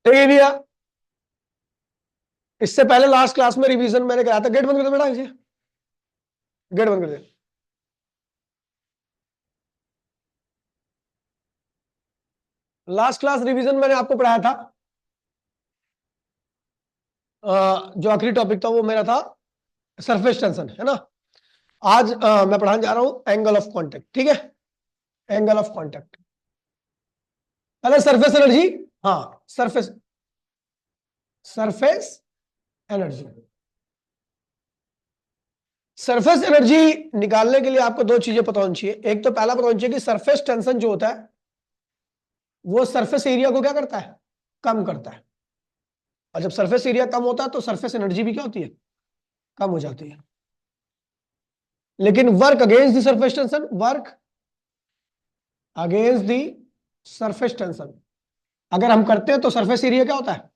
ठीक है भैया, इससे पहले लास्ट क्लास में रिवीजन मैंने कराया था। गेट बंद कर दो बेटा, इसे गेट बंद कर दे। लास्ट क्लास रिवीजन मैंने आपको पढ़ाया था, जो आखिरी टॉपिक था वो मेरा था सरफेस टेंशन, है ना। आज मैं पढ़ाने जा रहा हूं एंगल ऑफ कांटेक्ट। ठीक है, एंगल ऑफ कांटेक्ट। पहले सरफेस एनर्जी। हाँ, surface surface energy. Surface energy निकालने के लिए आपको दो चीजें पता होनी चाहिए। एक तो पहला पता होना चाहिए कि सरफेस टेंशन जो होता है वो सरफेस एरिया को क्या करता है, कम करता है। और जब सरफेस एरिया कम होता है तो सरफेस एनर्जी भी क्या होती है, कम हो जाती है। लेकिन work against the surface tension, work against the surface tension अगर हम करते हैं तो सरफेस एरिया क्या होता है,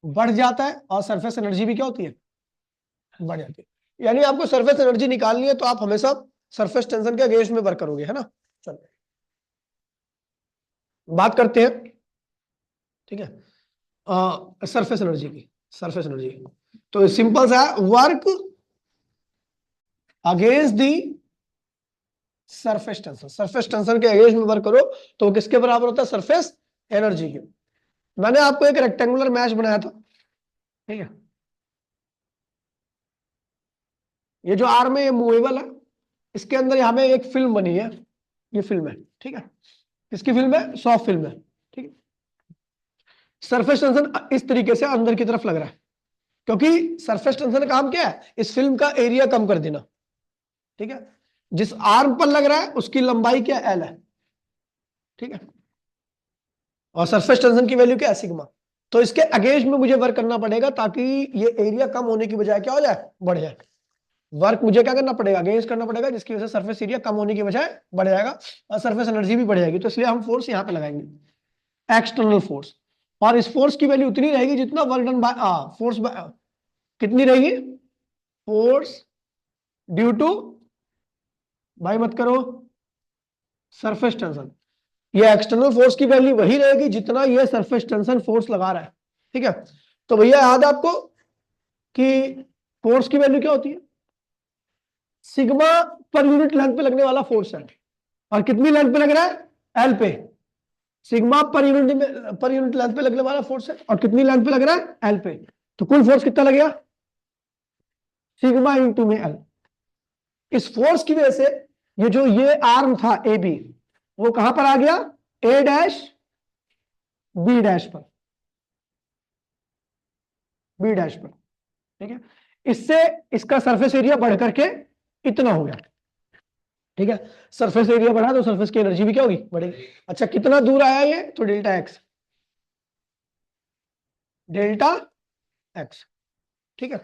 बढ़ जाता है, और सरफेस एनर्जी भी क्या होती है, बढ़ जाती है। यानी आपको सरफेस एनर्जी निकालनी है तो आप हमेशा सरफेस टेंशन के अगेंस्ट में वर्क करोगे, है ना। चलो बात करते हैं, ठीक है, सरफेस एनर्जी की। सरफेस एनर्जी तो सिंपल सा है, work against the surface tension. Surface tension के अगेंस्ट में वर्क करो तो वो किसके बराबर होता है, सरफेस एनर्जी के। मैंने आपको एक रेक्टेंगुलर मैश बनाया था, ठीक है। ये जो आर्म है ये मूवेबल है, इसके अंदर यहाँ में एक फिल्म बनी है, ये फिल्म है, ठीक है। किसकी फिल्म है, सॉफ्ट फिल्म है, ठीक है। सरफेस टेंशन इस तरीके से अंदर की तरफ लग रहा है, क्योंकि सरफेस टेंशन का काम क्या है, इस फिल्म का एरिया कम कर देना, ठीक है। जिस आर्म पर लग रहा है उसकी लंबाई क्या, एल है, ठीक है। और सरफेस टेंशन की वैल्यू क्या है, सिग्मा। तो इसके अगेंस्ट में मुझे वर्क करना पड़ेगा ताकि ये एरिया कम होने की बजाय क्या हो जाए, बढ़ जाए। वर्क मुझे क्या करना पड़ेगा, अगेंस्ट करना पड़ेगा, जिसकी वजह से सरफेस एरिया कम होने की बजाय बढ़ जाएगा और सरफेस एनर्जी भी बढ़ जाएगी। तो इसलिए हम फोर्स यहां पे लगाएंगे, एक्सटर्नल फोर्स। और इस फोर्स की वैल्यू उतनी रहेगी जितना वर्क डन बाय फोर्स, कितनी रहेगी, फोर्स ड्यू टू, भाई मत करो, सरफेस टेंशन। ये एक्सटर्नल फोर्स की वैल्यू वही रहेगी जितना ये सरफेस टेंशन फोर्स लगा रहा है, ठीक है। तो भैया याद है आपको कि फोर्स की वैल्यू क्या होती है, सिग्मा पर यूनिट लेंथ पे लगने वाला फोर्स है। और कितनी लेंथ पे लग रहा है, एल पे। सिग्मा पर यूनिट लेंथ पे लगने वाला फोर्स है और कितनी लेंथ पे लग रहा है, एल पे। तो कुल फोर्स कितना लगेगा, सिग्मा इंटू में एल। इस फोर्स की वजह से ये आर्म था ए बी, वो कहां पर आ गया, ए डैश बी डैश पर, बी डैश पर, ठीक है। इससे इसका सरफेस एरिया बढ़ करके इतना हो गया, ठीक है। सरफेस एरिया बढ़ा तो सरफेस की एनर्जी भी क्या होगी, बढ़ेगी। अच्छा कितना दूर आया ये, तो डेल्टा एक्स, डेल्टा एक्स, ठीक है।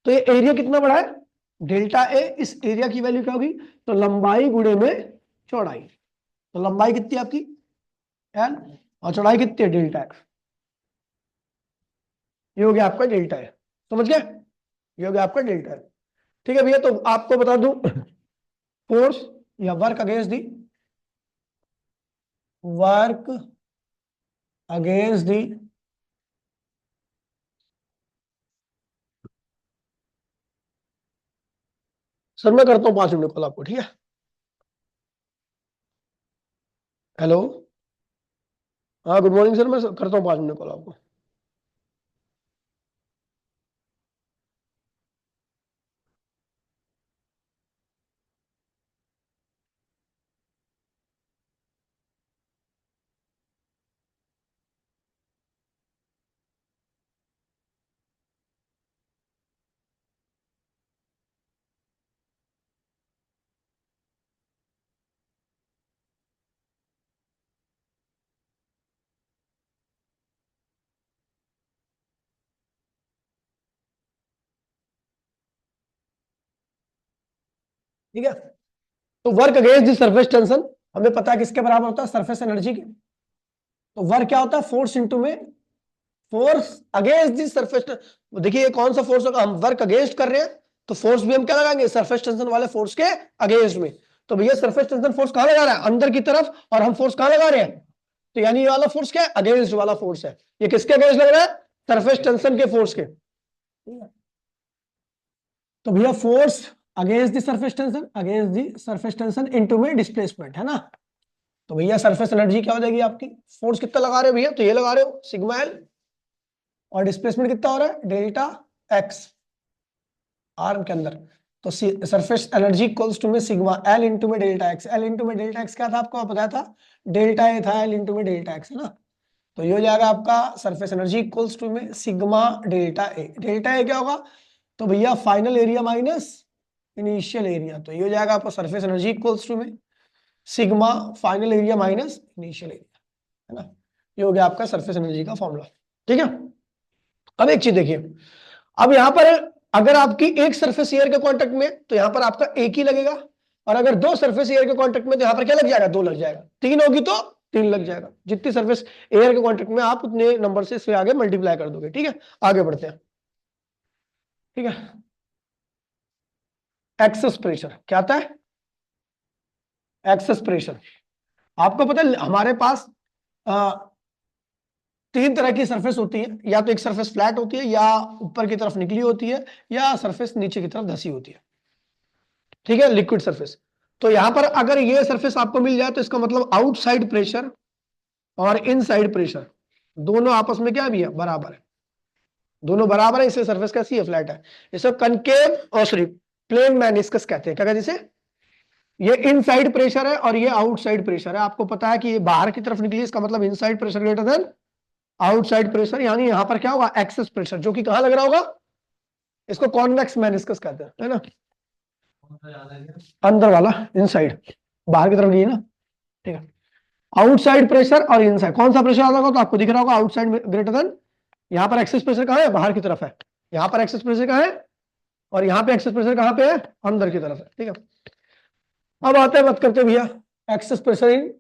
तो ये एरिया कितना बढ़ा है, डेल्टा ए। इस एरिया की वैल्यू क्या होगी, तो लंबाई गुणे में चौड़ाई। तो लंबाई कितनी है आपकी, एल, और चौड़ाई कितनी है, डेल्टा एक्स। ये हो गया आपका डेल्टा है, समझ गए, ये हो गया आपका डेल्टा है, ठीक है भैया। तो आपको बता दूं, फोर्स या work against the, work against the sir, मैं करता हूँ 5 मिनट कॉल आपको, ठीक है। हेलो, हाँ गुड मॉर्निंग सर, मैं करता हूँ 5 मिनट कॉल आपको। ठीक है, तो work against the surface tension हमें पता है किसके बराबर होता है, सरफेस एनर्जी के। तो वर्क क्या होता है, फोर्स इंटू में फोर्स अगेंस्ट द सरफेस। देखिए ये कौन सा फोर्स होगा, हम वर्क अगेंस्ट कर रहे हैं तो फोर्स भी हम क्या लगाएंगे, सरफेस टेंशन वाले फोर्स के अगेंस्ट में। तो भैया सरफेस टेंशन फोर्स कहां लगा रहा है, अंदर की तरफ, और हम फोर्स कहां लगा रहे हैं, तो यानी ये वाला फोर्स क्या है, अगेंस्ट वाला फोर्स है। ये किसके अगेंस्ट लग रहा है, सरफेस टेंशन के फोर्स के। तो भैया force against the surface tension, against the surface tension into में डिस्प्लेसमेंट, है ना। तो भैया सरफेस एनर्जी क्या हो जाएगी आपकी, फोर्स कितना लगा रहे हो भैया, तो ये लगा रहे हो सिग्मा एल, और डिस्प्लेसमेंट कितना हो रहा है डेल्टा एक्स आर्म के अंदर। तो सरफेस एनर्जी इक्वल्स टू में सिग्मा एल इंटू में डेल्टा एक्स। एल इंटू में डेल्टा एक्स क्या था आपको बताया था, डेल्टा ए था, एल इंटू में डेल्टा एक्स, है ना। तो ये हो जाएगा आपका सरफेस एनर्जी इक्वल्स टू में sigma delta A. Delta A क्या होगा, तो भैया final area minus initial area. तो ये हो जाएगा आपका सरफेस एनर्जी इक्वल्स टू में sigma final area minus initial area, है ना। ये हो गया आपका सरफेस एनर्जी का फॉर्मूला, ठीक है। अब एक चीज देखिए, अब यहां पर अगर आपकी एक सरफेस एयर के कांटेक्ट में तो यहां पर आपका एक ही लगेगा, और अगर दो सरफेस एयर के कांटेक्ट में तो यहां पर क्या लग जाएगा, दो लग जाएगा। तीन होगी तो तीन लग जाएगा। जितनी सरफेस एयर के कांटेक्ट में आप उतने नंबर से इससे आगे मल्टीप्लाई कर दोगे, ठीक है। आगे बढ़ते हैं, ठीक है। एक्सेस प्रेशर क्या आता है, एक्सेस प्रेशर। आपको पता है हमारे पास तीन तरह की सरफेस होती है, या तो एक सरफेस फ्लैट होती है, या ऊपर की तरफ निकली होती है, या सरफेस नीचे की तरफ धसी होती है, ठीक है, लिक्विड सरफेस। तो यहां पर अगर ये सरफेस आपको मिल जाए तो इसका मतलब आउटसाइड प्रेशर और इनसाइड प्रेशर दोनों आपस में क्या भी है, बराबर है। दोनों बराबर है, इसलिए सरफेस कैसी है, फ्लैट है। इसे कनकेव और सॉरी प्लेन मेनिस्कस कहते हैं। क्या कहते हैं इसे, ये इनसाइड प्रेशर है और ये आउटसाइड प्रेशर है। आपको पता है कि ये बाहर की तरफ निकली, इसका मतलब inside pressure greater than outside pressure, यानी यहां पर क्या होगा, एक्सेस प्रेशर, जो कि कहां लग रहा होगा, इसको कॉन्वेक्स मेनिस्कस कहते हैं, है ना। अंदर वाला, इनसाइड, बाहर की तरफ गई ना, ठीक है। आउटसाइड प्रेशर और इनसाइड, कौन सा प्रेशर आता होगा, तो आपको दिख रहा होगा आउटसाइड ग्रेटर देन, यहां पर एक्सेस प्रेशर कहां है, बाहर की तरफ है। यहां पर एक्सेस प्रेशर कहां है, और यहां पे एक्सेस प्रेशर कहां पे है, अंदर की तरफ है, ठीक है। अब आते हैं, बात करते हैं भैया excess pressure in,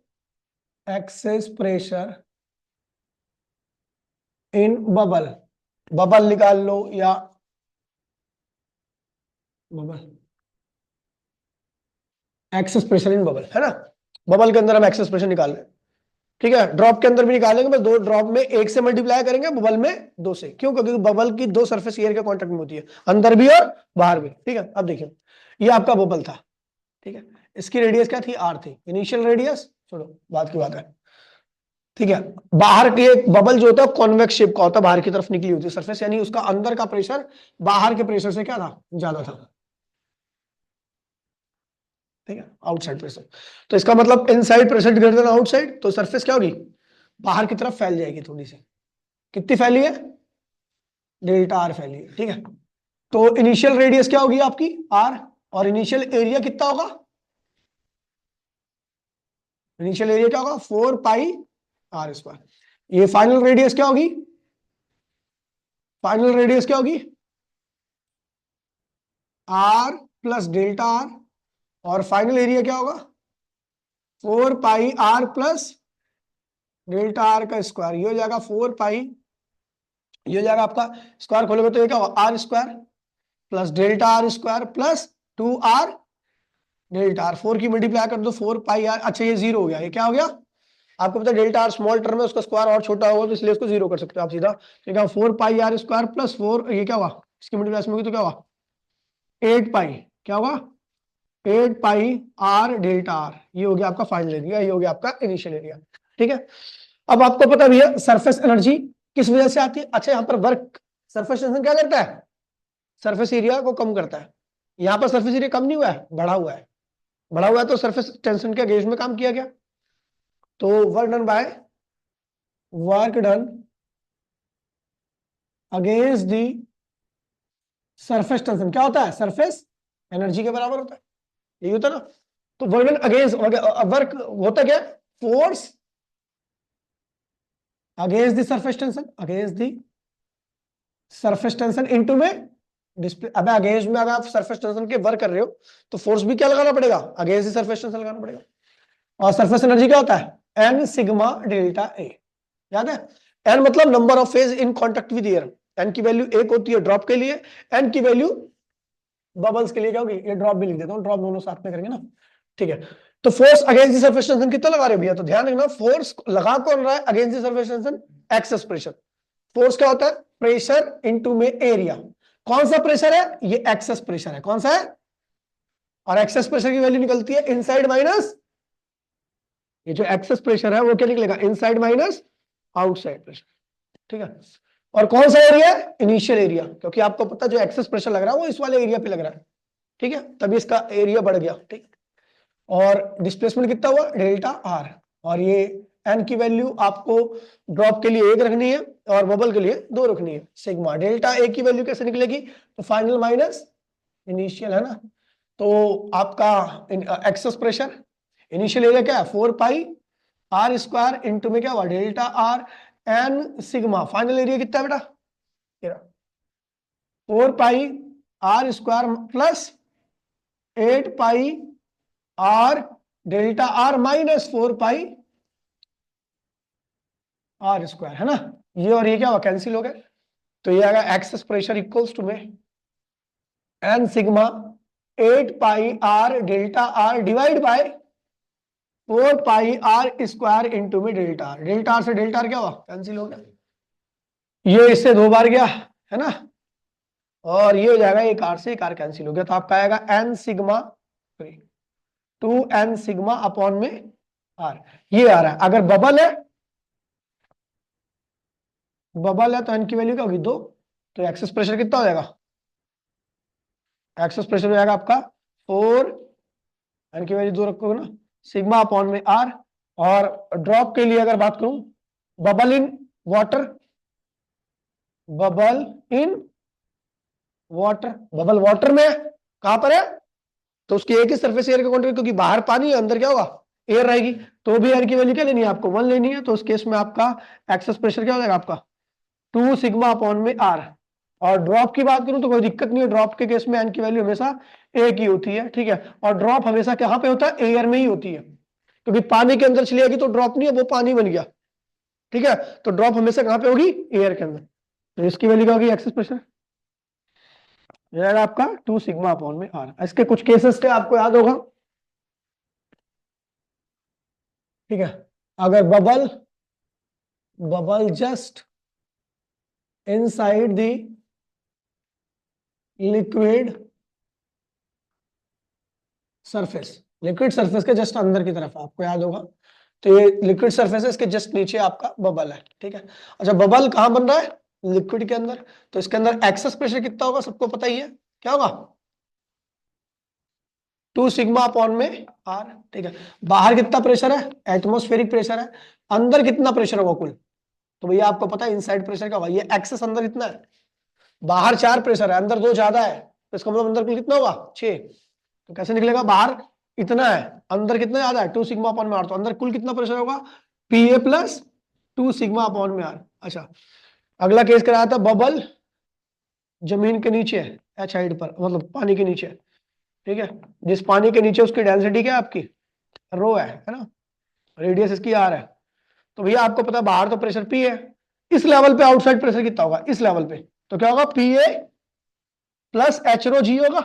excess pressure in bubble. Bubble निकाल लो, या bubble, excess pressure in bubble, है ना। बबल के अंदर हम एक्सेस प्रेशर निकाल रहे हैं, ठीक है। ड्रॉप के अंदर भी निकालेंगे, बस दो ड्रॉप में एक से मल्टीप्लाई करेंगे, बबल में दो से। क्यों, क्योंकि बबल की दो सरफेस एयर के कांटेक्ट में होती है, अंदर भी और बाहर भी, ठीक है। अब देखिए, ये आपका बबल था, ठीक है। इसकी रेडियस क्या थी, आर थी, इनिशियल रेडियस, छोड़ो बात की बात है, ठीक है। बाहर के बबल जो होता है कॉन्वेक्स शेप का होता है, बाहर की तरफ निकली होती है सरफेस, यानी उसका अंदर का प्रेशर बाहर के प्रेशर से क्या था, ज्यादा था, ठीक है, आउटसाइड प्रेशर। तो इसका मतलब inside pressure greater than outside, तो सरफेस क्या होगी, बाहर की तरफ फैल जाएगी थोड़ी सी। कितनी फैली है, डेल्टा आर फैली है, ठीक है। तो इनिशियल रेडियस क्या होगी आपकी, आर, और इनिशियल एरिया कितना होगा, इनिशियल एरिया क्या होगा, 4 पाई आर स्क्वायर। ये फाइनल रेडियस क्या होगी, फाइनल रेडियस क्या होगी, आर प्लस डेल्टा आर, और फाइनल एरिया क्या होगा, 4 pi are plus delta are का स्क्वायर। ये हो जाएगा 4 पाई, ये हो जाएगा आपका, स्क्वायर खोलोगे तो ये क्या होगा, R square plus delta R square plus 2 R delta R. 4 की मल्टीप्लाई कर दो, 4 पाई आर, अच्छा ये जीरो हो गया, ये क्या हो गया, आपको पता है डेल्टा आर स्मॉल टर्म है, उसका स्क्वायर और छोटा होगा, तो इसलिए उसको जीरो कर सकते हो आप सीधा। तो क्या 4 पाई आर स्क्वायर प्लस 4, ये क्या होगा, इसकी मल्टीप्लाई होगी तो क्या होगा, 8 पाई, क्या होगा, 8 पाई आर डेल्टा आर। ये हो गया आपका फाइनल एरिया, ये हो गया आपका इनिशियल एरिया, ठीक है। अब आपको पता भी है सरफेस एनर्जी किस वजह से आती है। अच्छा, यहाँ पर वर्क, सरफेस टेंशन क्या करता है, सरफेस एरिया को कम करता है। यहाँ पर सरफेस एरिया कम नहीं हुआ है, बढ़ा हुआ है, बढ़ा हुआ है, तो सरफेस टेंशन के अगेंस्ट में काम किया गया। तो work done by, work done against the surface tension क्या होता है, सरफेस एनर्जी के बराबर होता है, यही होता है ना। तो वर्क डन अगेंस्ट, वर्क होता क्या, force against the surface tension, against the surface tension into में डिस्प्ले। अब अगेंस्ट में अगर आप सरफेस टेंशन के वर्क कर रहे हो तो फोर्स भी क्या लगाना पड़ेगा, अगेंस्ट द सरफेस टेंशन लगाना पड़ेगा। और सरफेस एनर्जी क्या होता है, एन सिग्मा डेल्टा ए, याद है। एन मतलब number of phase in contact with air, N की वैल्यू एक होती है ड्रॉप के लिए, एन की वैल्यू बबल्स के लिए क्या होगी, ये ड्रॉप भी लिख देता हूं, ड्रॉप दोनों साथ में करेंगे ना, ठीक है। तो force against the surface tension कितना लगा रहे हो भैया, तो ध्यान रखना फोर्स लगा कौन रहा है against the surface tension, excess pressure. Force क्या होता है, प्रेशर इनटू में एरिया। कौन सा प्रेशर है, ये एक्सेस प्रेशर है, कौन सा है, और एक्सेस प्रेशर की वैल्यू निकलती है इनसाइड माइनस, ये जो एक्सेस प्रेशर है वो क्या निकलेगा, इनसाइड माइनस आउटसाइड प्रेशर, ठीक है। और कौन सा एरिया, इनिशियल एरिया, क्योंकि आपको पता जो एक्सेस प्रेशर लग रहा है वो इस वाले एरिया पे लग रहा है, ठीक है, तभी इसका एरिया बढ़ गया, ठीक। और डिस्प्लेसमेंट कितना हुआ, डेल्टा आर, और ये एन की वैल्यू आपको ड्रॉप के लिए 1 रखनी है और बबल के लिए 2 रखनी है। सिग्मा डेल्टा ए की वैल्यू कैसे निकलेगी, तो फाइनल माइनस इनिशियल, है ना। तो आपका एक्सेस प्रेशर, इनिशियल एरिया क्या है 4 पाई आर स्क्वायर इंटू में क्या हुआ delta r and sigma, final area कितना है बेटा 4 pi are square plus 8 pi are delta r minus 4 pi are square, है ना। ये और ये क्या हुआ कैंसिल हो गए, तो ये आएगा एक्सेस प्रेशर इक्वल्स टू में N sigma 8 pi are delta R divide by 4 pi are square into में डेल्टा आर से डेल्टा आर क्या हुआ कैंसिल हो गया, ये इससे 2 बार गया, है ना, और ये हो जाएगा एक आर से एक आर कैंसिल हो गया, तो आपका आएगा N sigma 2 N sigma upon में आर, ये आ रहा है। अगर बबल है तो एन की वैल्यू क्या होगी 2, तो एक्सेस प्रेशर कितना हो जाएगा, एक्सेस प्रेशर हो जाएगा आपका 4, एन की वैल्यू 2 रखोगे ना, सिग्मा अपॉन में आर। और ड्रॉप के लिए अगर बात करूं, bubble in water, bubble in water, bubble water में कहां पर है, तो उसकी एक ही सरफेस एयर का क्वांटिटी, क्योंकि बाहर पानी है अंदर क्या होगा एयर रहेगी, तो भी एयर की वैल्यू क्या लेनी है आपको 1 लेनी है, तो उस केस में आपका एक्सेस प्रेशर क्या हो जाएगा आपका 2 सिग्मा अपॉन में आर। और ड्रॉप की बात करूं तो कोई दिक्कत नहीं है, ड्रॉप के केस में एन की वैल्यू हमेशा एक ही होती है, ठीक है। और ड्रॉप हमेशा कहां पे होता है, एयर में ही होती है, क्योंकि पानी के अंदर चली जाएगी तो ड्रॉप नहीं है, वो पानी बन गया, ठीक है। तो ड्रॉप हमेशा कहां पे होगी, एयर के अंदर, तो इसकी वैल्यू क्या होगी एक्सेस प्रेशर, आपका 2 सिग्मा अपॉन में आर। इसके कुछ केसेस थे आपको याद होगा, ठीक है। अगर bubble just inside the liquid surface, liquid surface के जस्ट अंदर की तरफ आपको याद होगा, तो ये लिक्विड सरफेस है, इसके जस्ट नीचे आपका बबल है, ठीक है। अच्छा बबल कहां बन रहा है, लिक्विड के अंदर, तो इसके अंदर एक्सेस प्रेशर कितना होगा सबको पता ही है, क्या होगा 2 सिग्मा अपॉन में आर, ठीक है। बाहर कितना प्रेशर है, एटमॉस्फेरिक प्रेशर है, अंदर कितना प्रेशर होगा कुल, तो भैया आपको पता है इनसाइड प्रेशर क्या होगा, ये एक्सेस अंदर इतना है, बाहर 4 प्रेशर है अंदर 2 ज्यादा है, तो इसका मतलब अंदर कुल कितना होगा 6, तो कैसे निकलेगा, बाहर इतना है अंदर कितना ज्यादा है 2 सिग्मा अपॉन में आर, तो अंदर कुल कितना प्रेशर होगा P A plus 2 sigma upon में आर। अच्छा अगला केस कराया था, बबल जमीन के नीचे है एच हाइट पर, मतलब पानी के नीचे, ठीक है, जिस पानी के नीचे उसकी डेंसिटी क्या है आपकी रो है ना, रेडियस इसकी आर है, तो भैया आपको पता है बाहर तो प्रेशर पी है, इस लेवल पे आउटसाइड प्रेशर कितना होगा इस लेवल पे, तो क्या होगा P A plus H rho जी होगा,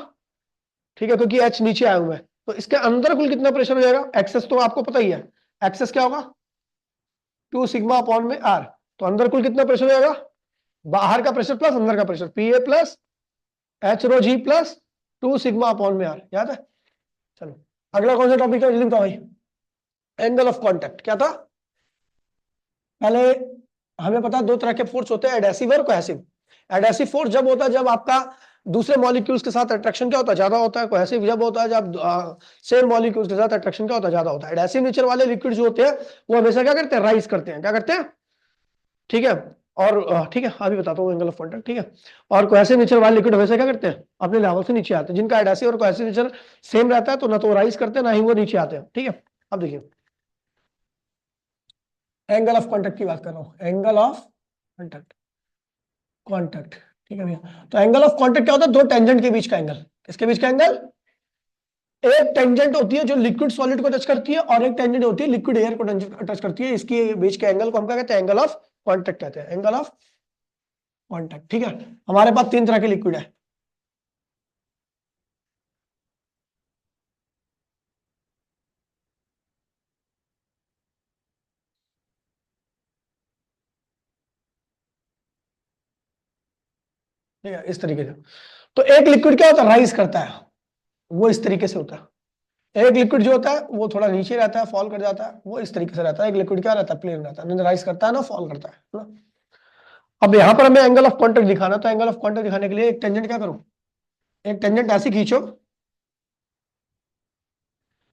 ठीक है, क्योंकि एच नीचे आया हुआ है, तो इसके अंदर कुल कितना प्रेशर हो जाएगा, एक्सेस तो आपको पता ही है, एक्सेस क्या होगा 2 सिग्मा अपॉन में आर, तो अंदर कुल कितना प्रेशर हो जाएगा, बाहर का प्रेशर प्लस अंदर का pressure P A plus H rho G plus 2 sigma upon में आर, याद है। चलो अगला कौन सा टॉपिक है जल्दी बताओ भाई, एंगल ऑफ कांटेक्ट क्या था, पहले हमें पता है 2 तरह के फोर्स होते हैं, एडेसिव और कोहेसिव। एडेसिव फोर्स जब होता है जब आपका दूसरे मॉलिक्यूल्स के साथ अट्रैक्शन क्या होता है ज्यादा होता है, कोहेसिव जब होता है जब सेम मॉलिक्यूल्स के साथ अट्रैक्शन क्या होता है ज्यादा होता है। एडेसिव नेचर वाले लिक्विड जो होते हैं वो हमेशा क्या करते हैं राइज करते हैं, क्या करते हैं, ठीक है। और ठीक है अभी बताता हूँ एंगल ऑफ कांटेक्ट, ठीक है। और कोहेसिव नेचर वाले लिक्विड हमेशा क्या करते हैं अपने लेवल से नीचे आते हैं, जिनका एडेसिव और कोहेसिव नेचर सेम रहता है तो ना तो राइज करते हैं ना ही वो नीचे आते हैं, ठीक है। अब देखिए एंगल ऑफ कांटेक्ट की बात कर रहा हूं, एंगल ऑफ कांटेक्ट, ठीक है भैया। तो एंगल ऑफ कांटेक्ट क्या होता है, 2 टेंजेंट के बीच का एंगल, किसके बीच का एंगल, एक टेंजेंट होती है जो लिक्विड सॉलिड को टच करती है और एक टेंजेंट होती है लिक्विड एयर को टच करती है, इसके बीच के एंगल को हम क्या कहते हैं एंगल ऑफ कांटेक्ट कहते हैं, एंगल ऑफ कांटेक्ट, ठीक है। हमारे पास 3 तरह के लिक्विड है, ठीक है, इस तरीके से। तो एक लिक्विड क्या होता है, राइज करता है, वो इस तरीके से होता है। एक लिक्विड जो होता है वो थोड़ा नीचे रहता है, फॉल कर जाता है, वो इस तरीके से रहता है। एक लिक्विड क्या रहता है, प्लेन रहता है, राइज करता है ना फॉल करता है ना। अब यहां पर हमें एंगल ऑफ कांटेक्ट दिखाना, तो एंगल ऑफ कांटेक्ट दिखाने के लिए एक टेंजेंट क्या करूं, एक टेंजेंट ऐसे खींचो,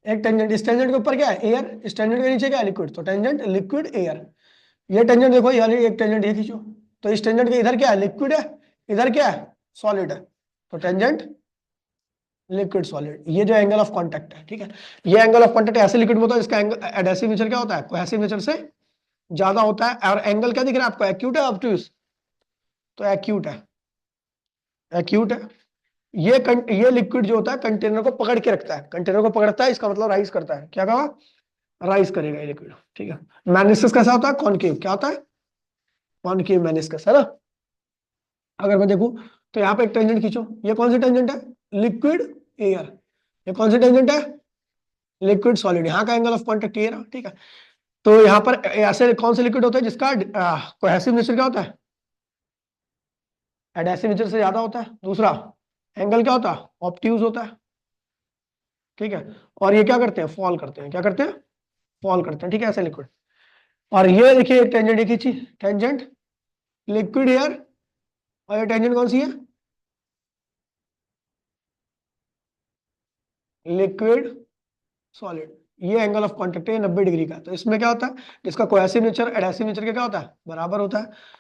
एक टेंजेंट, इस टेंजेंट के ऊपर क्या है, एयर, इस टेंजेंट के नीचे क्या है, लिक्विड, तो टेंजेंट लिक्विड एयर। ये टेंजेंट देखो, यानी एक टेंजेंट ये खींचो, तो इस टेंजेंट के इधर क्या है, लिक्विड है, इधर क्या है, सॉलिड है, तो टेंजेंट लिक्विड सॉलिड, ये जो एंगल ऑफ कांटेक्ट है। ठीक है, ये एंगल ऑफ कांटेक्ट ऐसे लिक्विड में होता है इसका एंगल एडहेसिव नेचर क्या होता है, कोहेसिव नेचर से ज्यादा होता है। और एंगल क्या दिख रहा है आपको, एक्यूट है ऑब्ट्यूज, तो एक्यूट है, एक्यूट है। ये लिक्विड जो होता है कंटेनर को पकड़ के रखता है, कंटेनर को पकड़ता है, इसका मतलब राइज करता है, क्या कहा, राइज करेगा ये लिक्विड। ठीक है, मेनिस्कस कैसा होता है, कॉनकेव, क्या होता है, कॉनकेव मेनिस्कस, है ना। अगर मैं देखूं तो यहाँ पे एक टेंजेंट खींचो, ये कौन सी टेंजेंट है, लिक्विड एयर, ये कौन सी टेंजेंट है, लिक्विड सॉलिड, यहाँ का एंगल ऑफ कांटेक्ट ये रहा। ठीक है, तो यहाँ पर ऐसे कौन से लिक्विड होते हैं जिसका कोहेसिव नेचर क्या होता है, एडहेसिव नेचर से ज्यादा होता है। दूसरा एंगल क्या होता है, ऑब्ट्यूज होता है। ठीक है, और ये क्या करते हैं, फॉल करते हैं, क्या करते हैं, फॉल करते हैं। ठीक है, ऐसे लिक्विड। और ये देखिए एक टेंजेंट खींची, टेंजेंट लिक्विड एयर, और ये टेंजेंट कौन सी है, लिक्विड सॉलिड। ये एंगल ऑफ कांटेक्ट है 90 डिग्री का। तो इसमें क्या होता है, जिसका कोहेसिव नेचर एडहेसिव नेचर का क्या होता है, बराबर होता है।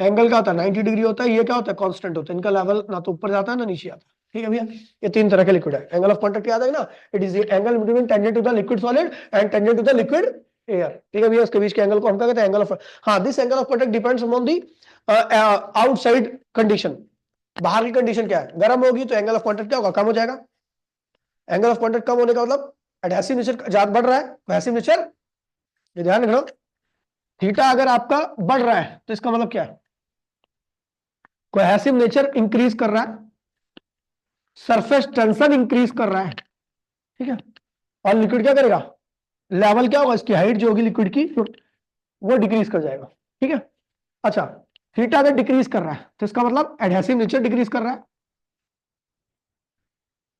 एंगल क्या होता है, 90 डिग्री होता है। ये क्या होता है, कांस्टेंट होता है, इनका लेवल ना तो ऊपर जाता है ना नीचे आता है। ठीक है भैया, ये तीन तरह के लिक्विड है। एंगल ऑफ कांटेक्ट याद है ना, it is the angle between tangent to the liquid solid and tangent to the liquid air. ठीक है भैया, उसके बीच के एंगल को हम क्या कहते हैं, एंगल ऑफ, हाँ, this angle of contact depends on the outside condition. बाहर की कंडीशन क्या है, गर्म होगी तो एंगल ऑफ कांटेक्ट क्या होगा, कम हो जाएगा। एंगल ऑफ कांटेक्ट कम होने का मतलब एडहेसिव नेचर ज्यादा बढ़ रहा है, कोहेसिव नेचर, ये ध्यान रखना। थीटा अगर आपका बढ़ रहा है तो इसका मतलब क्या है, कोहेसिव नेचर इंक्रीज कर रहा है, सरफेस टेंशन इंक्रीज कर रहा है। ठीक है, और लिक्विड क्या करेगा, लेवल क्या होगा, इसकी हाइट जो होगी लिक्विड की वो डिक्रीज कर जाएगा। ठीक है, अच्छा, थीटा अगर डिक्रीज कर रहा है तो इसका मतलब एडहेसिव नेचर डिक्रीज कर रहा है,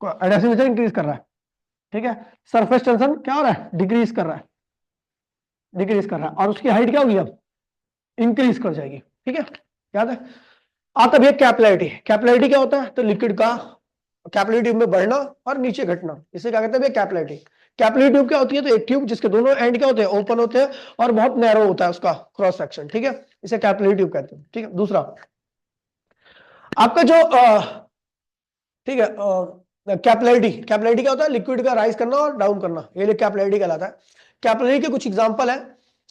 एडहेसिव नेचर इंक्रीज कर रहा है। ठीक है, सरफेस टेंशन क्या हो रहा है, डिक्रीज कर रहा है, डिक्रीज कर रहा है, और उसकी हाइट क्या होगी अब, इंक्रीज कर जाएगी। ठीक है, याद है। तब ये कैपिलैरिटी, कैपिलैरिटी क्या होता है, तो लिक्विड का कैपिलरी ट्यूब में बढ़ना और नीचे घटना, इसे क्या कहते हैं, कैपिलैरिटी। कैपिलरी ट्यूब क्या होती है, तो एक ट्यूब जिसके दोनों एंड क्या होते हैं, ओपन होते हैं, और बहुत नैरो होता है उसका क्रॉस सेक्शन। ठीक है, इसे कैपिलरी ट्यूब कहते हैं। ठीक है, दूसरा आपका जो ठीक है, कैपिलैरिटी, कैपिलैरिटी क्या होता है, लिक्विड का राइज करना और डाउन करना, ये कैपिलैरिटी कहलाता है। कैपिलरी के कुछ एग्जांपल है,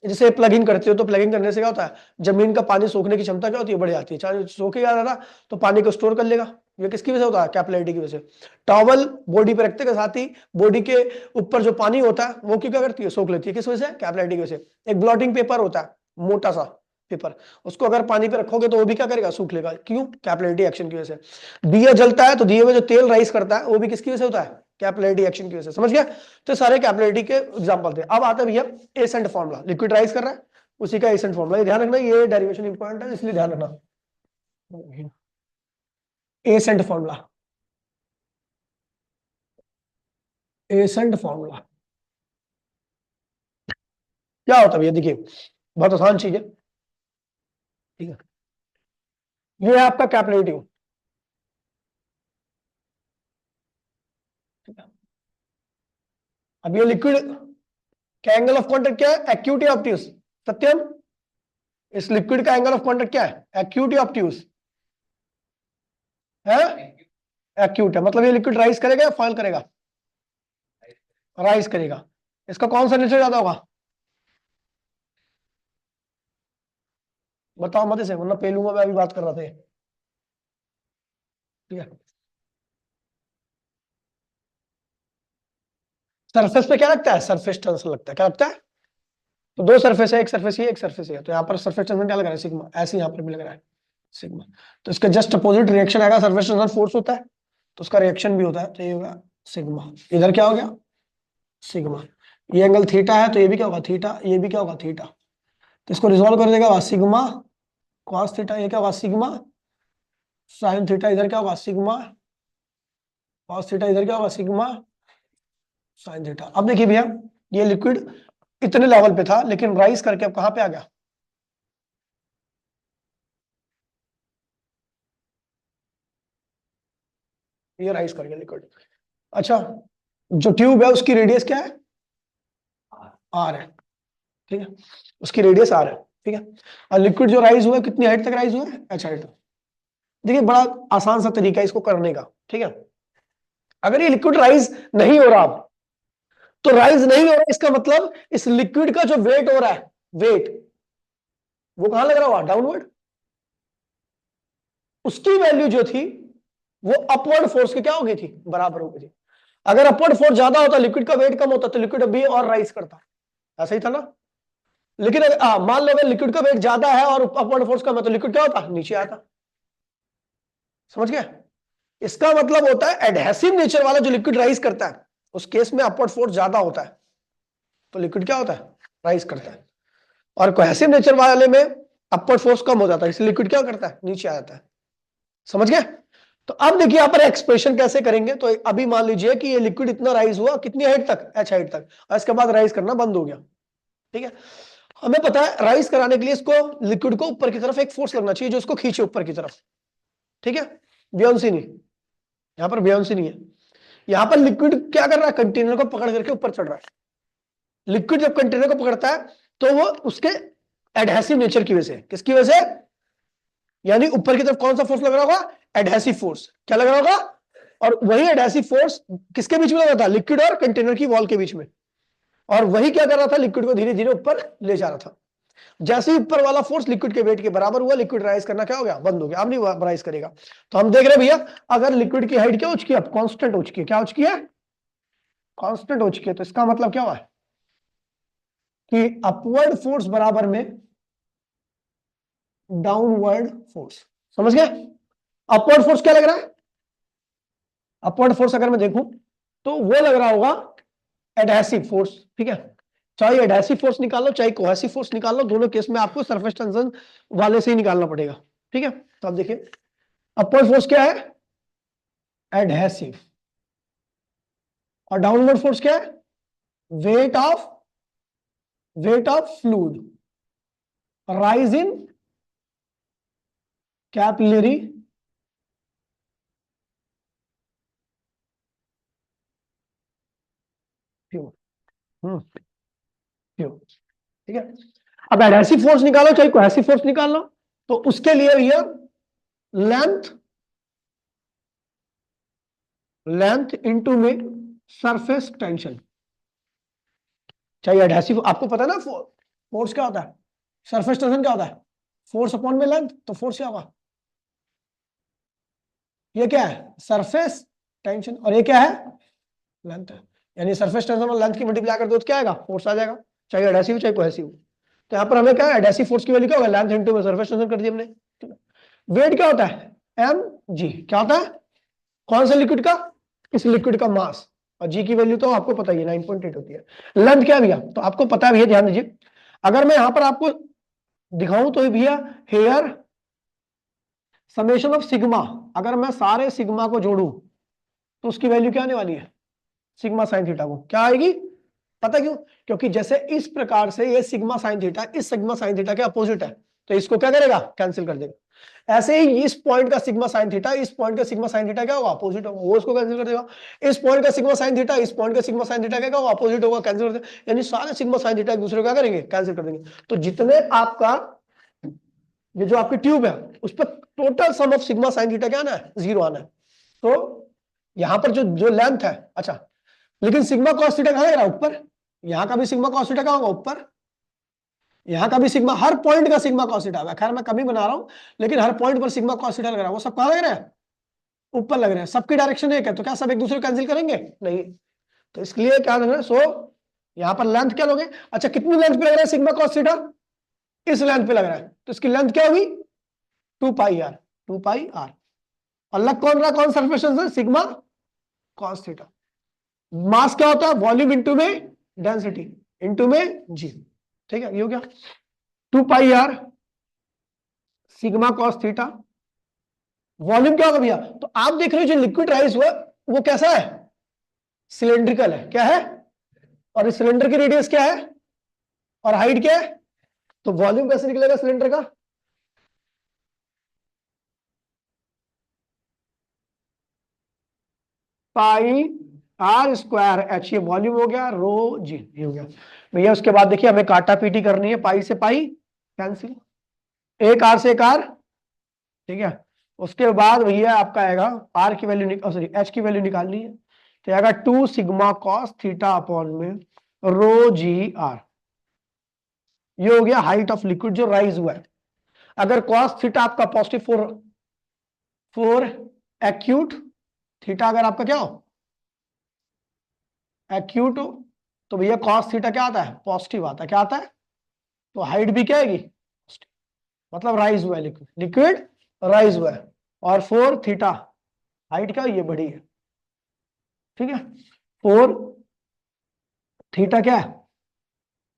जैसे प्लगिंग करते हो, तो प्लगिंग करने से क्या होता है, जमीन का पानी सोखने की क्षमता क्या होती है, बढ़ जाती है। चाहे सोखेगा ज्यादा तो पानी को स्टोर कर लेगा। ये किसकी वजह से होता है, कैपिलैरिटी की वजह से। टॉवल बॉडी पे रखते के साथ ही बॉडी के ऊपर जो पानी होता है वो क्या करती है, सोख लेती है। किस वजह से, कैपिलैरिटी की वजह से। एक ब्लॉटिंग पेपर होता है, मोटा सा पेपर, उसको अगर पानी पे रखोगे तो वो भी क्या करेगा, सूख लेगा। क्यों, कैपिलैरिटी एक्शन की वजह से। दिया जलता है तो दिए में जो तेल राइज करता है वो भी किसकी वजह से होता है, कैपिलैरिटी एक्शन की वजह से। समझ गया, तो सारे कैपिलैरिटी के एग्जांपल थे। अब आता है भैया एसेंट फॉर्मूला, लिक्विड राइज कर रहा है उसी का एसेंट फॉर्मूला, ध्यान रखना, ये डेरिवेशन इंपॉर्टेंट है इसलिए ध्यान रखना। एसेंट फॉर्मूला, एसेंट फॉर्मूला क्या होता है भैया, देखिए बहुत आसान चीज है। ठीक है, ये है आपका कैपिलैरिटी। अब ये लिक्विड का एंगल ऑफ कांटेक्ट क्या है, एक्यूट या ऑब्ट्यूज, सत्यम, इस लिक्विड का एंगल ऑफ कांटेक्ट क्या है, एक्यूट या ऑब्ट्यूज है, एक्यूट है। मतलब ये लिक्विड राइज करेगा या फॉल करेगा, राइज करेगा। इसका कौन सा नेचर ज्यादा होगा, बताओ मत से, वरना पेलूंगा, मैं अभी बात कर रहा था। ठीक है, सरफेस पे क्या लगता है, सरफेस टेंशन लगता है, क्या लगता है, तो दो सरफेस है, एक सरफेस ये, एक सरफेस ये, तो यहाँ पर सरफेस टेंशन क्या लग रहा है, सिग्मा, ऐसे यहाँ पर भी लग रहा है सिग्मा। तो इसका जस्ट अपोजिट रिएक्शन आएगा, सरफेस टेंशन फोर्स होता है तो उसका रिएक्शन भी होता है, तो ये होगा सिग्मा। इधर क्या हो गया, सिग्मा। ये एंगल थीटा है तो ये भी क्या होगा, थीटा, ये भी क्या होगा, थीटा। तो इसको रिजोल्व कर देगा सिग्मा कॉस थीटा, ये क्या होगा, सिग्मा साइन थीटा इधर क्या होगा सिग्मा, कॉस थीटा इधर क्या होगा सिग्मा साइन थीटा। अब देखिए भैया ये लिक्विड इतने लेवल पे था लेकिन राइज करके अब कहां पे आ गया, ये राइज कर गया लिक्विड। अच्छा जो ट्यूब है उसकी रेडियस क्या है, आर है, ठीक है, उसकी रेडियस आर है, ठीक है। और लिक्विड जो राइज हुआ है कितनी हाइट तक राइज हुआ है, एच हाइट। देखिए बड़ा आसान सा तरीका है इसको करने का, ठीक है। अगर ये लिक्विड राइज नहीं हो रहा अब, तो राइज नहीं हो रहा इसका मतलब इस लिक्विड का जो वेट हो रहा है, वेट वो कहां लग रहा हुआ, डाउनवर्ड। उसकी वैल्यू जो थी वो अपवर्ड फोर्स के क्या हो गई थी, बराबर हो गई थी। अगर अपवर्ड फोर्स ज्यादा होता, लिक्विड का वेट कम होता, तो लिक्विड अभी और राइज करता, ऐसा ही था ना। लेकिन मान लो अगर लिक्विड का वेट ज्यादा है और अपवर्ड फोर्स कम है, तो लिक्विड क्या होता, नीचे आता। समझ गया, इसका मतलब होता है एडहेसिव नेचर वाला जो लिक्विड राइज करता है उस केस में अपवर्ड फोर्स ज्यादा होता है, तो लिक्विड क्या होता है, राइज करता है। और कोहेसिव नेचर वाले में अपवर्ड फोर्स कम हो जाता है, इसलिए लिक्विड क्या करता है, नीचे आ जाता है। समझ गए। तो अब देखिए यहां पर एक्सप्रेशन कैसे करेंगे। तो अभी मान लीजिए कि ये लिक्विड इतना राइज हुआ कितनी हाइट तक, एच हाइट तक, और इसके बाद राइज करना बंद हो गया, ठीक है। हमें पता है राइज कराने के लिए इसको लिक्विड को ऊपर की तरफ एक फोर्स लगना चाहिए जो इसको खींचे ऊपर की तरफ, ठीक है। बियोंसी नहीं, यहां पर बियोंसी नहीं है। यहां पर लिक्विड क्या कर रहा है, कंटेनर को पकड़ करके ऊपर चढ़ रहा है। लिक्विड जब कंटेनर को पकड़ता है तो वो उसके एडहेसिव नेचर की वजह से, किसकी वजह से, यानी ऊपर की तरफ कौन सा फोर्स लग रहा होगा, एडहेसिव फोर्स, क्या लग रहा होगा। और वही एडहेसिव फोर्स किसके बीच में लगा था, लिक्विड और कंटेनर की वॉल के बीच में। और वही क्या कर रहा था, लिक्विड को धीरे धीरे ऊपर ले जा रहा था। जैसे ही ऊपर वाला फोर्स लिक्विड के वेट के बराबर हुआ, लिक्विड राइज करना क्या हो गया, बंद हो गया, अब नहीं राइज करेगा। तो हम देख रहे हैं भैया अगर लिक्विड की हाइट क्या हो चुकी है, अब कांस्टेंट हो चुकी है, क्या हो चुकी है, कांस्टेंट हो चुकी है। तो इसका मतलब क्या हुआ है कि अपवर्ड फोर्स बराबर में डाउनवर्ड फोर्स। समझ गए, अपवर्ड फोर्स क्या लग रहा है, अपवर्ड फोर्स अगर मैं देखूं तो वो लग रहा होगा एडहेसिव फोर्स, ठीक है। चाहे एडहेसिव फोर्स निकालो चाहे कोहेसिव फोर्स निकालो, दोनों केस में आपको सरफेस टेंशन वाले से ही निकालना पड़ेगा, ठीक है। तो आप देखिए अपवर्ड फोर्स क्या है, एडहेसिव, और डाउनवर्ड फोर्स क्या है, weight of, weight of fluid rise in capillary fluid, fluid, ठीक है। अब एडहेसिव फोर्स निकालो चाहे कोहेसिव फोर्स निकालो, तो उसके लिए भैया लेंथ, लेंथ इनटू में सरफेस टेंशन। चाहे एडहेसिव, आपको पता है ना फोर्स क्या होता है, सरफेस टेंशन क्या होता है, फोर्स अपॉन में लेंथ। तो फोर्स क्या होगा, ये क्या है सरफेस टेंशन, और ये क्या है लेंथ है। यानी सरफेस टेंशन और लेंथ की मल्टीप्लाई कर दो तो क्या आएगा, फोर्स आ जाएगा, चाहे एडहेसिव चाहे कोहेसिव। तो यहाँ पर हमें क्या है, एडहेसिव फोर्स की वैल्यू क्या होगा, लेंथ इनटू में सरफेस टेंशन कर दी हमने। वेट क्या होता है, एम जी, क्या होता है, कौन से लिक्विड का, इस लिक्विड का मास, और जी की वैल्यू तो आपको पता ही है 9.8 होती है। लेंथ क्या भैया, तो आपको पता है भैया, ध्यान दीजिए। अगर मैं यहां पर आपको दिखाऊं तो भैया हेयर समेशन ऑफ सिग्मा, अगर मैं सारे सिग्मा को जोड़ूं तो उसकी वैल्यू क्या आने वाली है, सिग्मा साइन थीटा को क्या आएगी, पता क्यों, क्योंकि जैसे इस प्रकार से ये सिग्मा साइन थीटा इस सिग्मा साइन थीटा के अपोजिट है, तो इसको क्या करेगा, कैंसिल कर देगा। ऐसे ही इस पॉइंट का सिग्मा साइन थीटा इस पॉइंट का सिग्मा साइन थीटा क्या होगा, अपोजिट होगा, वो इसको कैंसिल कर देगा। इस पॉइंट का सिग्मा साइन थीटा इस पॉइंट का सिग्मा साइन थीटा क्या होगा, अपोजिट होगा, कैंसिल कर देगा। यानी सारे सिग्मा साइन थीटा एक दूसरे को क्या करेंगे, कैंसिल कर देंगे। तो जितने आपका ये जो आपकी ट्यूब है उस पर total sum of sigma sine theta क्या आना है, 0 आना है। तो यहां पर जो जो लेंथ है, अच्छा, लेकिन सिग्मा कॉस थीटा कहां लग रहा है, ऊपर। यहां का भी सिग्मा कॉस थीटा कहां होगा, ऊपर। यहां का भी सिग्मा, हर पॉइंट का सिग्मा कॉस थीटा, खैर मैं कमी बना रहा हूं, लेकिन हर पॉइंट पर सिग्मा कॉस थीटा लग रहा है। वो सब कहां लग रहा है, ऊपर लग रहे हैं। सबकी डायरेक्शन एक है, तो क्या सब एक दूसरे को कैंसिल करेंगे, नहीं। तो इसलिए क्या लग रहा है, सो यहां पर लेंथ क्या लोगे, अच्छा कितनी लेंथ पे लग रहा है सिग्मा कॉस थीटा, इस लेंथ पे लग रहा है, तो इसकी लेंथ क्या होगी, 2 पाई आर, 2 पाई आर। और लग कौन रहा, कौन surface tension, sigma cos theta. Mass क्या होता है, वॉल्यूम इंटू में डेंसिटी इंटू में जी, ठीक है, ये हो गया 2 pi r sigma cos theta volume क्या होगा भैया? तो आप देख रहे हो जो लिक्विड राइज हुआ वो कैसा है? सिलेंड्रिकल है। क्या है? और इस सिलेंडर की रेडियस क्या है और हाइट क्या है? तो वॉल्यूम कैसे निकलेगा सिलेंडर का? पाई आर स्क्वायर एच, ये वॉल्यूम हो गया, रो जी ये हो गया भैया। उसके बाद देखिए हमें काटा पीटी करनी है, पाई से पाई कैंसिल, एक आर से एक आर, ठीक है। उसके बाद भैया आपका आएगा आर की वैल्यू, सॉरी एच की वैल्यू निकालनी है, तो आएगा 2 सिग्मा कॉस थीटा अपॉन में रो जी आर। ये हो गया हाइट ऑफ लिक्विड जो राइज हुआ है। अगर कॉस थीटा आपका पॉजिटिव फोर एक्यूट, थीटा अगर आपका क्या हो एक्यूट हो, तो भैया कॉस थीटा क्या आता है? पॉजिटिव आता है। क्या आता है? तो हाइट भी क्या आएगी? मतलब राइज हुआ है लिक्विड, लिक्विड राइज हुआ है। और 4 थीटा हाइट क्या ये बढ़ी है, ठीक है। 4 थीटा क्या है?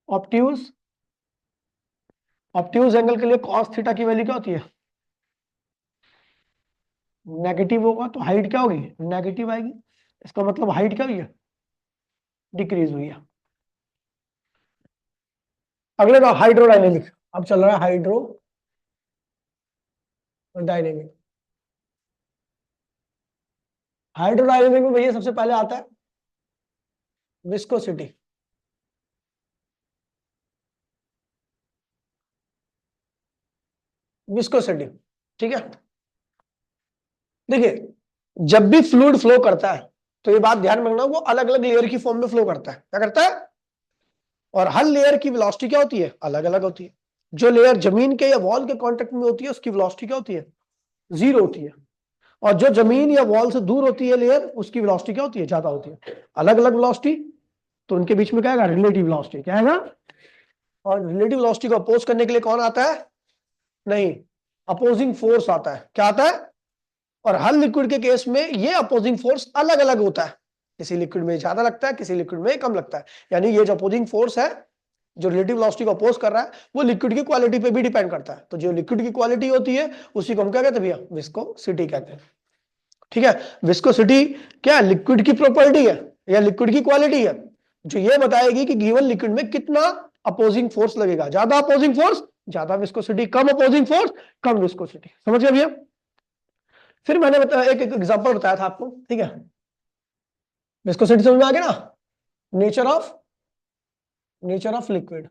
ऑब्ट्यूज, ऑब्ट्यूज एंगल के लिए कॉस थीटा की वैल्यू क्या होती है? नेगेटिव होगा, तो हाइट क्या होगी? नेगेटिव आएगी। इसका मतलब हाइट क्या हुई है? डिक्रीज हुई है। अगले का हाइड्रोडायनेमिक, अब चल रहा है हाइड्रोडायनेमिक। हाइड्रोडायनेमिक में भैया सबसे पहले आता है विस्कोसिटी। विस्कोसिटी, ठीक है। देखिए जब भी फ्लूइड फ्लो करता है तो ये बात ध्यान में रखना, वो अलग अलग लेयर की फॉर्म में फ्लो करता है। क्या करता है? और हर लेयर की वेलोसिटी क्या होती है? अलग अलग होती है। जो लेयर जमीन के या वॉल के कांटेक्ट में होती है उसकी वेलोसिटी क्या होती है? जीरो होती है। और जो जमीन या वॉल से दूर होती है लेयर, उसकी वेलोसिटी क्या होती है? ज्यादा होती है। अलग अलग वेलोसिटी, तो उनके बीच में क्या है? Relative velocity. क्या है? और रिलेटिव वेलोसिटी को अपोज करने के लिए कौन आता है? नहीं, अपोजिंग फोर्स आता है। क्या आता है? और हर लिक्विड के केस में ये अपोजिंग फोर्स अलग अलग होता है। किसी लिक्विड में ज्यादा लगता है, किसी लिक्विड में कम लगता है। यानी ये जो अपोजिंग फोर्स है, जो रिलेटिव वेलोसिटी को अपोज कर रहा है, वो लिक्विड की क्वालिटी पे भी डिपेंड करता है। तो जो लिक्विड की क्वालिटी होती है उसी को हम क्या कहते हैं भैया? विस्कोसिटी कहते हैं, ठीक है। विस्कोसिटी क्या है? लिक्विड की प्रॉपर्टी है या लिक्विड की क्वालिटी है जो ये बताएगी कि गिवन लिक्विड में कितना अपोजिंग फोर्स लगेगा। ज्यादा अपोजिंग फोर्स ज्यादा विस्कोसिटी, कम अपोजिंग फोर्स कम विस्कोसिटी। समझ गए भैया? फिर मैंने एक एग्जांपल बताया था आपको, ठीक है। विस्कोसिटी समझ में आ गया ना? नेचर ऑफ लिक्विड,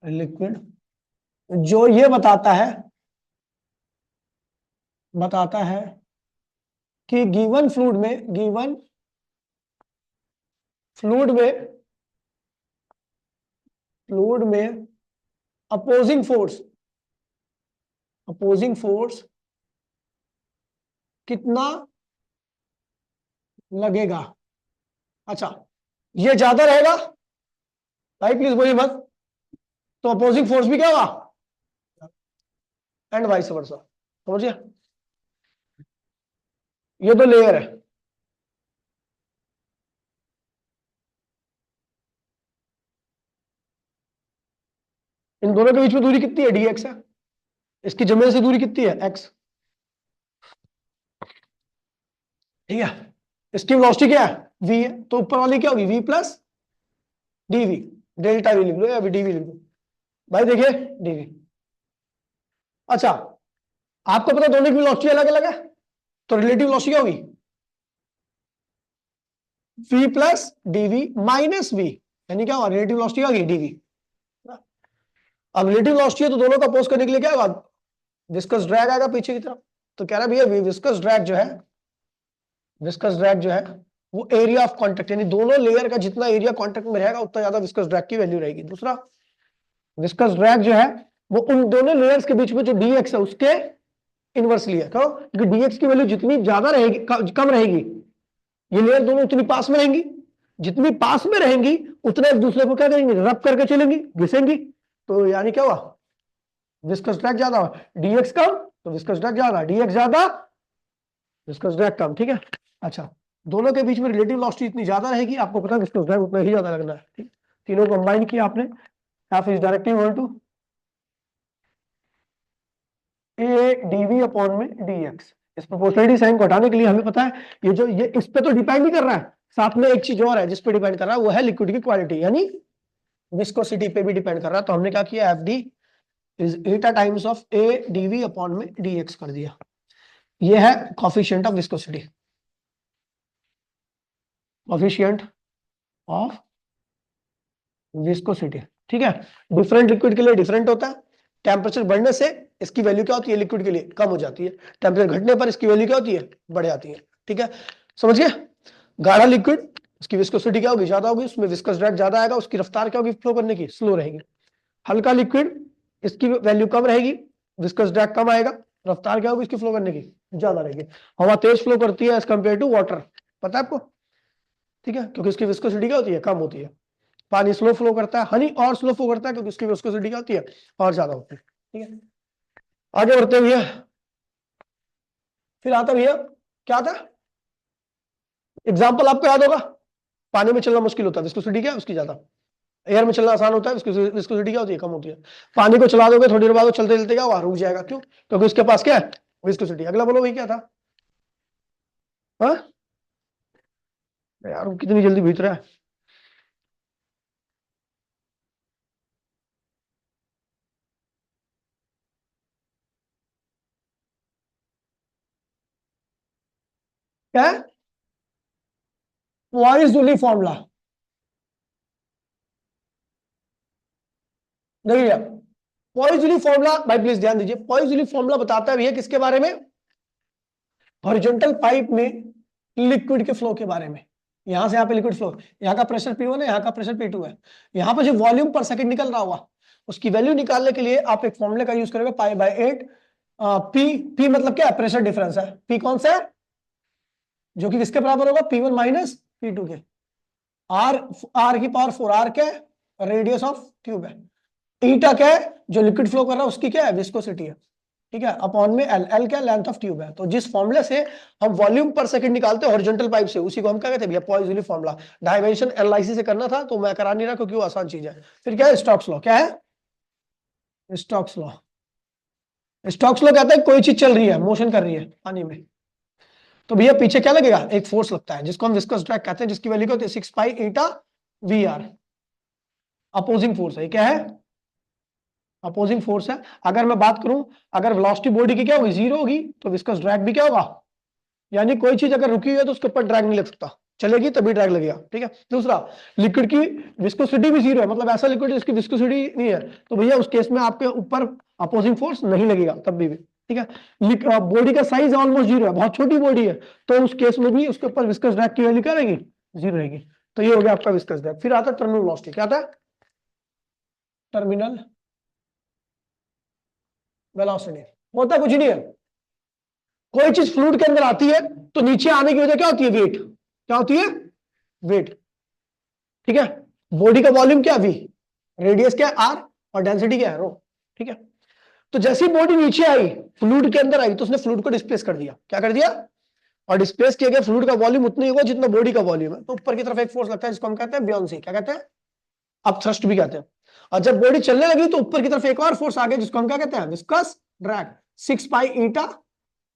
लिक्विड जो ये बताता है कि गिवन फ्लूइड में अपोजिंग फोर्स कितना लगेगा। अच्छा, ये ज्यादा रहेगा भाई, प्लीज बोलिए मत, तो अपोजिंग फोर्स भी क्या होगा? And vice versa. समझिए? ये तो लेयर है, इन दोनों के बीच में दूरी कितनी है? dx है। इसकी जमीन से दूरी कितनी है? x, ठीक है। इसकी वेलोसिटी क्या है? v है। तो ऊपर वाली क्या होगी? v plus dv, delta v लिख लो या dv लिख लो भाई। देखिए dv। अच्छा, आपको पता दोनों की वेलोसिटी अलग अलग है, तो रिलेटिव वेलोसिटी क्या होगी? v plus dv minus v, यानी क्या होगा? रिलेटिव वेलोसिटी क्या होगी? dv। अब रिलेटिव वेलोसिटी है तो दोनों का अपोज करने के लिए क्या होगा? विस्कस ड्रैग आएगा पीछे की तरफ। तो कह रहा है भैया विस्कस ड्रैग जो है वो एरिया ऑफ कांटेक्ट, यानी दोनों लेयर का जितना एरिया कांटेक्ट में रहेगा उतना ज्यादा विस्कस ड्रैग की वैल्यू रहेगी। दूसरा, विस्कस ड्रैग जो है वो उन दोनों लेयर्स के बीच में जो dx है उसके इनवर्सली है। क्यों? क्योंकि dx की वैल्यू जितनी ज्यादा रहेगी, कम रहेगी, ये लेयर दोनों उतनी पास में रहेंगी। जितनी पास में रहेंगी उतने एक दूसरे को क्या करेंगे? रब करके चलेंगी, घिसेंगी। तो यानी क्या हुआ? विस्कस ड्रैग ज्यादा हुआ। dx कम तो विस्कस ड्रैग ज्यादा, dx ज्यादा विस्कस ड्रैग कम, ठीक है। अच्छा, दोनों के बीच में रिलेटिव वेलोसिटी इतनी ज्यादा रहेगी, आपको पता है विस्कस ड्रैग उतना ही ज्यादा लगना है, ठीक। तीनों कंबाइन किया आपने, F is directly equal to A dv upon में डीएक्स। इस प्रोपोर्शनलिटी साइन को हटाने के लिए हमें पता है ये इस पे तो डिपेंड नहीं कर रहा है, साथ में एक चीज और है जिस पे डिपेंड कर रहा है, वो है लिक्विड की क्वालिटी यानी विस्कोसिटी पे भी डिपेंड कर रहा है। तो हमने क्या किया, F D is eta times of A dv upon में डीएक्स कर दिया। ये है coefficient of viscosity, coefficient of viscosity. ठीक है, डिफरेंट लिक्विड के लिए डिफरेंट होता है। टेम्परेचर बढ़ने से इसकी वैल्यू क्या होती है, लिक्विड के लिए कम हो जाती है, टेम्परेचर घटने पर इसकी वैल्यू क्या होती है, बढ़ जाती है। ठीक है, समझ गए। गाढ़ा लिक्विड, उसकी विस्कोसिटी क्या होगी, ज्यादा होगी, उसमें विस्कस ड्रैग ज्यादा आएगा, उसकी रफ्तार क्या होगी फ्लो करने की, स्लो रहेगी। हल्का लिक्विड, इसकी वैल्यू कम रहेगी, विस्कस ड्रैग कम आएगा, रफ्तार क्या होगी इसकी फ्लो करने की, ज्यादा रहेगी। हवा तेज फ्लो करती है एज कंपेयर टू वाटर, पता है आपको। ठीक है, क्योंकि इसकी विस्कोसिटी क्या होती है, कम होती है। पानी स्लो फ्लो करता है, हनी और स्लो फ्लो करता है क्योंकि उसकी विस्कोसिटी क्या होती है, और ज्यादा होती है। ठीक है, आगे बढ़ते भैया। फिर आता भैया क्या आता है, एग्जाम्पल आपको याद होगा, पानी में चलना मुश्किल होता है, विस्कोसिटी क्या है उसकी ज्यादा, एयर में चलना आसान होता है, विस्कोसिटी क्या होती है, कम होती है। पानी को चला दोगे थोड़ी देर बाद वो चलते चलते क्या हुआ, रुक जाएगा, क्यों, क्योंकि उसके पास क्या है, विस्कोसिटी। अगला बोलो भाई क्या था, हाँ यार कितनी जल्दी भीतर है। क्या है, पॉइजली फॉर्मूला, नहीं है पॉइजली फॉर्मूला, भाई प्लीज ध्यान दीजिए, पॉइजली फॉर्मूला बताता है भैया किसके बारे में, हॉरिजॉन्टल पाइप में लिक्विड के फ्लो के बारे में। यहां से यहां पे लिक्विड फ्लो, यहाँ का प्रेशर P1 है, यहाँ का प्रेशर P2 है, यहाँ पर जो वॉल्यूम पर सेकंड निकल रहा हुआ उसकी वैल्यू निकालने के लिए आप एक फॉर्मूले का यूज करोगे, पाई बाय 8। पी मतलब क्या है, प्रेशर डिफरेंस है। पी कौन सा है, जो कि किसके बराबर होगा, P1 माइनस P2 के। आर, आर की पावर 4, आर क्या है, रेडियस ऑफ ट्यूब है। ईटा क्या है, जो लिक्विड फ्लो कर रहा है उसकी क्या है, विस्कोसिटी है। ठीक है, अपॉन में एल, एल क्या लेंथ ऑफ ट्यूब है। तो जिस फॉर्मूले से हम वॉल्यूम पर सेकंड निकालते हैं हॉरिजॉन्टल पाइप से, उसी को हम क्या कहते हैं भैया, पॉइजली फॉर्मूला। डायमेंशन एलआईसी से करना था तो मैं करा नहीं रहा क्योंकि वो आसान चीज है। फिर क्या है, स्टोक्स लॉ, क्या है, स्टोक्स लॉ। स्टोक्स लॉ कहता है कोई चीज चल रही है, मोशन कर रही है पानी में, तो भैया पीछे क्या लगेगा, एक फोर्स लगता है जिसको हम विस्कस ड्रैग कहते हैं, जिसकी वैल्यू क्या होती है, 6 pi eta V are. Opposing force है, क्या है, अपोजिंग फोर्स है। अगर मैं बात करूं, अगर वेलोसिटी बॉडी की क्या होगी, जीरो होगी, तो विस्कस ड्रैग भी क्या होगा, यानी कोई चीज अगर रुकी हुई है तो उसके ऊपर ड्रैग नहीं लग सकता, चलेगी तभी ड्रैग लगेगा। ठीक है, दूसरा, लिक्विड की विस्कोसिटी भी जीरो है, मतलब ऐसा लिक्विड जिसकी विस्कोसिटी नहीं है, तो भैया उस केस में आपके ऊपर अपोजिंग फोर्स नहीं लगेगा तब भी। ठीक है, बॉडी का साइज ऑलमोस्ट जीरो है, बहुत छोटी बॉडी है, तो उस केस में भी उसके ऊपर विस्कस ड्रैग की वैल्यू क्या रहेगी, जीरो रहेगी। तो ये हो गया आपका विस्कस ड्रैग। फिर आता है टर्मिनल वेलोसिटी, क्या आता है, टर्मिनल वेलोसिटी। होता कुछ नहीं है, कोई चीज फ्लूइड के अंदर आती है तो नीचे आने की वजह क्या होती है, वेट, क्या होती है, वेट। ठीक है, बॉडी का वॉल्यूम क्या, वी, रेडियस क्या है, आर, और डेंसिटी क्या है, रो। ठीक है, तो जैसी बॉडी नीचे आई, फ्लूइड के अंदर आई, तो उसने फ्लूइड को डिस्प्लेस कर दिया, क्या कर दिया, और डिस्प्लेस किया गया फ्लूइड का वॉल्यूम उतना ही होगा जितना बॉडी का वॉल्यूम है, तो ऊपर की तरफ एक फोर्स लगता है जिसको हम कहते हैं ब्योंसी, क्या कहते हैं, अब थ्रस्ट भी कहते हैं। और जब बॉडी चलने लगी तो ऊपर की तरफ एक और फोर्स आ गया जिसको हम क्या कहते हैं, viscous drag, 6 pi eta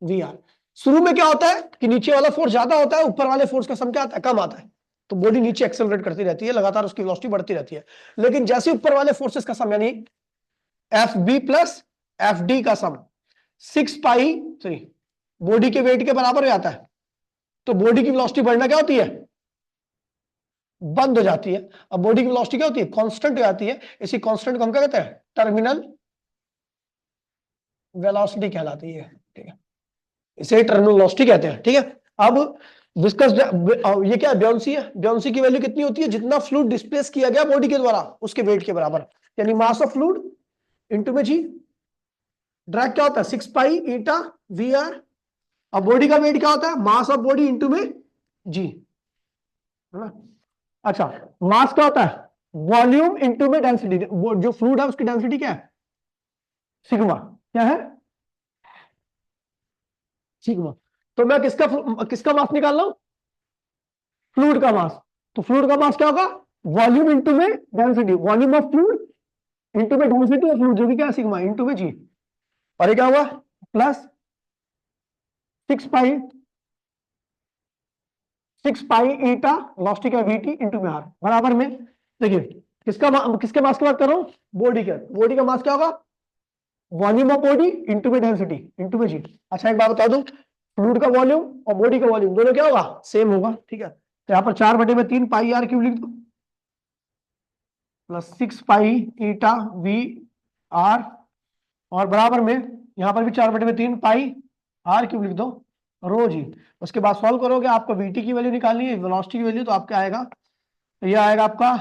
V R. शुरू में क्या होता है कि नीचे वाला फोर्स ज्यादा होता है, ऊपर वाले फोर्स का सम क्या आता है, कम आता है, तो बॉडी नीचे एक्सेलरेट करती रहती है, लगातार उसकी वेलोसिटी बढ़ती रहती है। लेकिन जैसे ऊपर वाले फोर्सेस का सम यानी F B plus F D का सम 6 पाई सॉरी बॉडी के वेट के बराबर हो जाता है, तो बॉडी की वेलोसिटी बढ़ना क्या होती है, बंद हो जाती है। अब बॉडी की वेलोसिटी क्या होती है, कांस्टेंट हो जाती है। इसी कांस्टेंट को हम क्या कहते हैं, टर्मिनल वेलोसिटी कहलाती है। ठीक है, इसे टर्मिनल वेलोसिटी कहते हैं। ठीक है, अब विस्कस, ये क्या है, ब्योंसी है। ब्योंसी की वैल्यू कितनी होती है, जितना फ्लूइड डिस्प्लेस किया गया बॉडी के द्वारा उसके वेट के बराबर, यानी मास ऑफ फ्लूइड इनटू में जी। ड्रैग क्या होता है, 6 पाई ईटा वी आर। अब बॉडी का वेट क्या होता है, मास ऑफ बॉडी इनटू में जी, है ना। अच्छा, मास क्या होता है, वॉल्यूम इनटू में डेंसिटी, जो फ्लूइड है उसकी डेंसिटी क्या है, सिग्मा, क्या है, सिग्मा। तो मैं किसका मास निकाल रहा हूं, फ्लूइड का मास। तो फ्लूइड का मास क्या होगा, वॉल्यूम इनटू में density, volume of fluid into में डेंसिटी ऑफ फ्लूइड, जो कि क्या है, सिग्मा इनटू में जी। और ये क्या हुआ, प्लस 6 पाई ईटा वेलोसिटी का वीटी इंटू में आर बराबर में, देखिए किसके मास की बात कर रहा हूं, बॉडी का मास क्या होगा, वॉल्यूम ऑफ बॉडी इंटू में डेंसिटी इंटू में जी। अच्छा एक बात बता दूं, फ्लूइड का वॉल्यूम और बॉडी का वॉल्यूम दोनों क्या होगा, सेम होगा, ठीक है। तो यहाँ पर 4/3 पाई आर क्यूब लिख दो plus 6 pi eta V R, और बराबर में यहाँ पर भी 4/3 पाई आर क्यूब लिख दो रो जी। उसके बाद सॉल्व करोगे, आपको वीटी की वैल्यू निकालनी है, वेलोसिटी की वैल्यू, तो आपका आएगा, ये आएगा आपका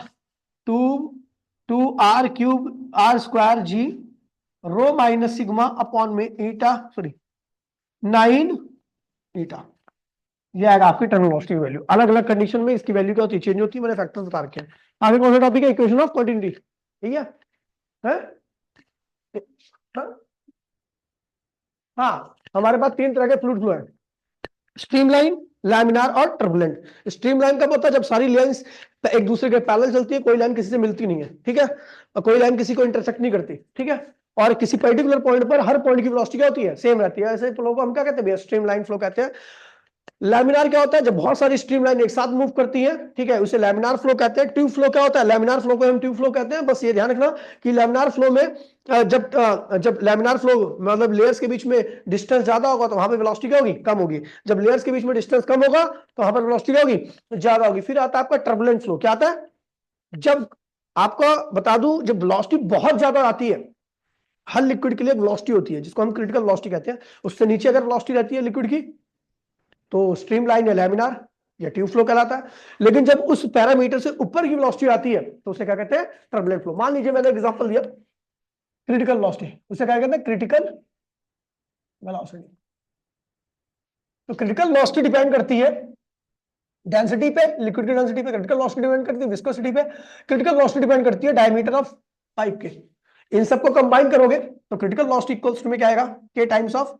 2 R square G rho minus sigma upon में ईटा, सॉरी 9 ईटा। ये आएगा आपकी टर्मिनल वेलोसिटी की वैल्यू। अलग अलग कंडीशन में इसकी वैल्यू क्या होती है, चेंज होती है, मैंने फैक्टर्स बता रखे हैं। आगे कौन सा टॉपिक है, इक्वेशन ऑफ कंटिन्यूटी, ठीक है, हैं? हाँ, हमारे पास 3 तरह के फ्लूइड फ्लो है, स्ट्रीमलाइन, लैमिनार और टर्बुलेंट। स्ट्रीमलाइन कब होता है, जब सारी लाइंस एक दूसरे के पैरेलल चलती है, कोई लाइन किसी से मिलती नहीं है, ठीक है, और कोई लाइन किसी को इंटरसेक्ट नहीं करती, ठीक है, और किसी पर्टिकुलर पॉइंट पर हर पॉइंट की वेलोसिटी क्या होती है, सेम रहती है। ऐसे फ्लो को हम क्या कहते हैं, स्ट्रीमलाइन फ्लो कहते हैं। लैमिनार क्या होता है, जब बहुत सारी स्ट्रीमलाइन एक साथ मूव करती है, ठीक है, उसे लैमिनार फ्लो कहते हैं। ट्यूब फ्लो क्या होता है, लैमिनार फ्लो को हम ट्यूब फ्लो कहते हैं। बस ये ध्यान रखना कि लैमिनार फ्लो में जब लैमिनार फ्लो मतलब लेयर्स के बीच में डिस्टेंस ज्यादा होगा तो वहां पे वेलोसिटी क्या होगी, कम होगी। जब लेयर्स के बीच में डिस्टेंस कम होगा तो वहां पर वेलोसिटी क्या होगी, ज्यादा होगी। फिर आता है आपका टर्बुलेंट फ्लो, क्या आता है, जब आपको बता दूं, जब वेलोसिटी बहुत ज्यादा आती है, हर लिक्विड के लिए वेलोसिटी होती है जिसको हम क्रिटिकल वेलोसिटी कहते हैं, उससे नीचे अगर वेलोसिटी रहती है लिक्विड की तो स्ट्रीमलाइन या लैमिनार या ट्यूब फ्लो कहलाता है। लेकिन जब उस पैरामीटर से ऊपर की वेलोसिटी आती है तो उसे क्या कहते हैं, टर्बुलेंट फ्लो। मान लीजिए मैंने एग्जांपल दिया क्रिटिकल वेलोसिटी, उसे क्या कहते हैं, क्रिटिकल वेलोसिटी। तो क्रिटिकल वेलोसिटी डिपेंड करती है डेंसिटी पे, लिक्विड की डेंसिटी पे क्रिटिकल वेलोसिटी डिपेंड करती है, विस्कोसिटी पे क्रिटिकल वेलोसिटी डिपेंड करती है डायमीटर ऑफ पाइप के। इन सबको कंबाइन करोगे तो क्रिटिकल वेलोसिटी इक्वल्स टू में क्या आएगा, के times of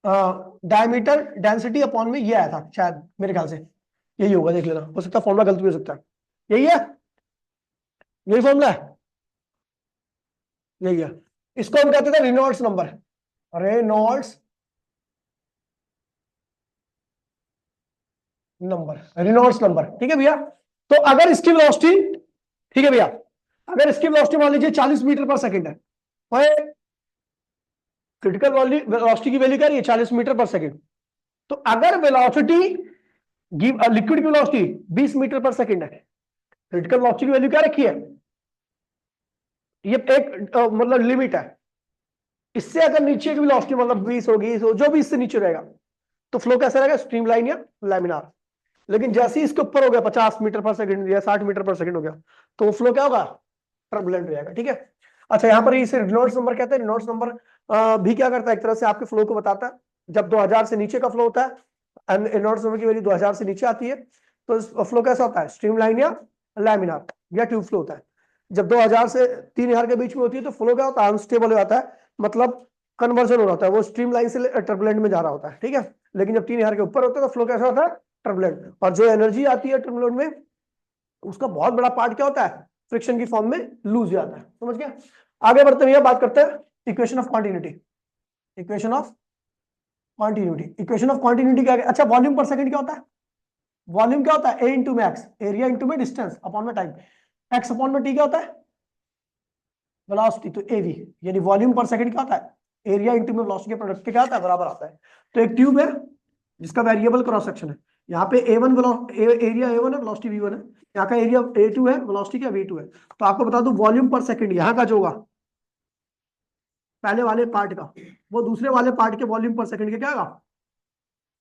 diameter density upon में, ये आया था शायद, मेरे ख्याल से यही होगा, देख लेना, हो सकता है फॉर्मूला गलत भी हो सकता है। यही है, यही फॉर्मूला है, यही है। इसको हम कहते थे Reynolds number, Reynolds number, Reynolds number, ठीक है भैया। तो अगर इसकी वेलोसिटी, ठीक है भैया, अगर इसकी वेलोसिटी मान लीजिए 40 मीटर पर सेकंड है, क्रिटिकल वेलोसिटी की वैल्यू क्या रही है, 40 मीटर पर सेकंड। तो अगर वेलोसिटी लिक्विड की वेलोसिटी 20 मीटर पर सेकंड है, क्रिटिकल वेलोसिटी की वैल्यू क्या रखी है, ये एक मतलब लिमिट है। इससे अगर नीचे की वेलोसिटी मतलब 20 होगी, जो भी इससे नीचे रहेगा तो फ्लो कैसा रहेगा, स्ट्रीमलाइन या लैमिनार। लेकिन जैसे ही इसके ऊपर हो गया 50 मीटर पर सेकंड या 60 मीटर पर सेकंड हो गया तो फ्लो क्या होगा, टर्बुलेंट हो जाएगा, ठीक है। अच्छा, यहाँ पर इसे रेनॉल्ड्स नंबर कहते हैं। रेनॉल्ड्स नंबर भी क्या करता है, एक तरह से आपके फ्लो को बताता है। जब 2000 से नीचे का फ्लो होता है, रेनॉल्ड्स नंबर की वैल्यू 2000 से नीचे आती है, तो फ्लो कैसा होता है, स्ट्रीमलाइन या लैमिनार या ट्यूब फ्लो होता है। जब 2000 से 3000 के बीच में होती है तो फ्लो क्या होता है, अनस्टेबल हो जाता है, मतलब कन्वर्जन हो रहा है, वो स्ट्रीमलाइन से टर्बुलेंट में जा रहा होता है, ठीक है। लेकिन जब 3000 के ऊपर होता है तो फ्लो कैसा होता है, टर्बुलेंट। और जो एनर्जी आती है टर्बुलेंट में, उसका बहुत बड़ा पार्ट क्या होता है, फ्रिक्शन की फॉर्म में लूज हो जाता है, समझ गया। आगे बढ़ते हुए बात करते हैं equation of continuity. Equation of continuity, equation of continuity क्या है, अच्छा वॉल्यूम पर सेकंड क्या होता है, वॉल्यूम क्या होता है, ए इंटू में एक्स, एरिया इंटू में डिस्टेंस अपॉन में टाइम, एक्स अपॉन में टी क्या होता है, वेलोसिटी, तो एवी, यानी वॉल्यूम पर सेकंड क्या होता है, एरिया इंटू में वेलोसिटी के प्रोडक्ट के क्या आता है, बराबर आता है। तो एक ट्यूब है जिसका वेरिएबल क्रॉस सेक्शन है, यहाँ पे A1 एरिया A1 है, वेलोसिटी V1 है, यहाँ का एरिया A2 है, वेलोसिटी क्या V2 है। तो आपको बता दूं वॉल्यूम पर सेकंड यहाँ का जो होगा पहले वाले पार्ट का, वो दूसरे वाले पार्ट के वॉल्यूम पर सेकंड के क्या होगा,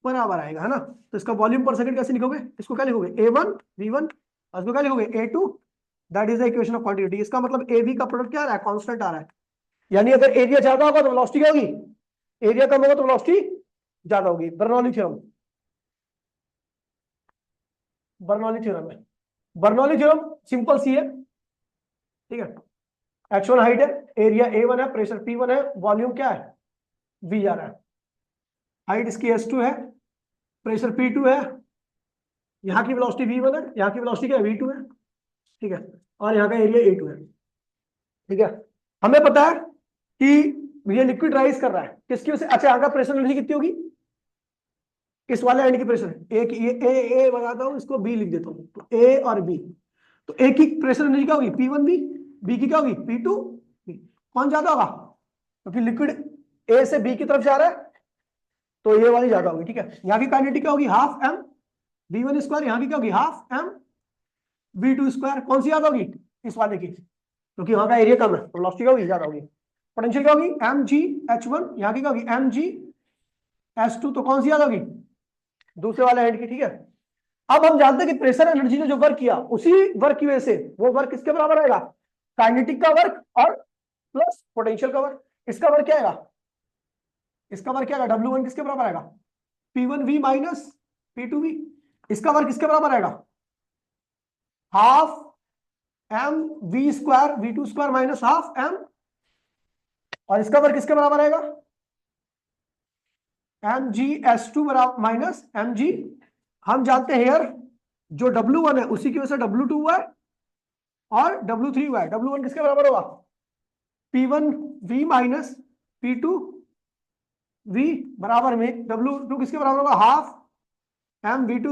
बराबर आएगा, है ना। तो इसका वॉल्यूम पर सेकंड कैसे लिखोगे, इसको क्या लिखोगे, A1 V1, और इसको क्या लिखोगे A2, that is the equation of quantity. इसका मतलब AV का प्रोडक्ट क्या आ रहा है, कांस्टेंट आ रहा है। यानी अगर एरिया ज्यादा होगा तो वेलोसिटी क्या होगी, एरिया कम होगा तो वेलोसिटी ज्यादा होगी। बर्नौली थ्योरम, बर्नौली थ्योरम है, बर्नौली थ्योरम सिंपल सी है, ठीक है। H1 हाइट है, एरिया A1 है, प्रेशर P1 है, वॉल्यूम क्या है, V आ रहा है, हाइट इसकी S2 है, प्रेशर P2 है, यहाँ की वेलोसिटी V1 है, यहाँ की वेलोसिटी क्या है, V2 है, ठीक है, और यहाँ का एरिया A2 है, ठीक है। हमें पता है कि ये लिक्विड राइज कर रहा है किसकी वजह से? अच्छा, यहाँ का प्रेशर एनर्जी कितनी होगी? इस वाले एंड की प्रेशर एक ये ए बनाता हूं, इसको बी लिख देता हूं, तो ए और बी, तो ए की प्रेशर एनर्जी क्या होगी? P1 बी की क्या होगी? P2 B. कौन ज्यादा होगा? क्योंकि लिक्विड ए से बी की तरफ जा रहा है, तो ये वाली ज्यादा होगी। ठीक है, यहाँ की काइनेटिक क्या होगी? हाफ एम V1 स्क्वायर, यहाँ की क्या होगी? Half M V2 square. कौन सी ज्यादा होगी? इस वाले की, क्योंकि वहां का एरिया कम है, वेलोसिटी क्या होगी? ज्यादा होगी। पोटेंशियल क्या होगी? mgh1, यहाँ की क्या होगी? mgh2, तो कौन सी ज्यादा होगी? दूसरे वाले एंड की। ठीक है, अब हम जानते हैं कि प्रेशर एनर्जी ने जो वर्क किया, उसी वर्क की वजह से वो वर्क किसके बराबर आएगा? काइनेटिक का वर्क और प्लस पोटेंशियल का वर्क। इसका वर्क क्या आएगा? इसका वर्क क्या आएगा? W1 किसके बराबर आएगा? P1V minus P2V। इसका वर्क किसके बराबर आएगा? Half M V square V2 square minus half M, और इसका वर्क किसके बराबर आएगा? mgh2 बराबर माइनस mg। हम जानते हैं यार, जो W1 है उसी की वजह से W2 हुआ है और W3 हुआ है। W1 किसके बराबर होगा? P1V माइनस P2V बराबर में W2 किसके बराबर होगा? Half M V2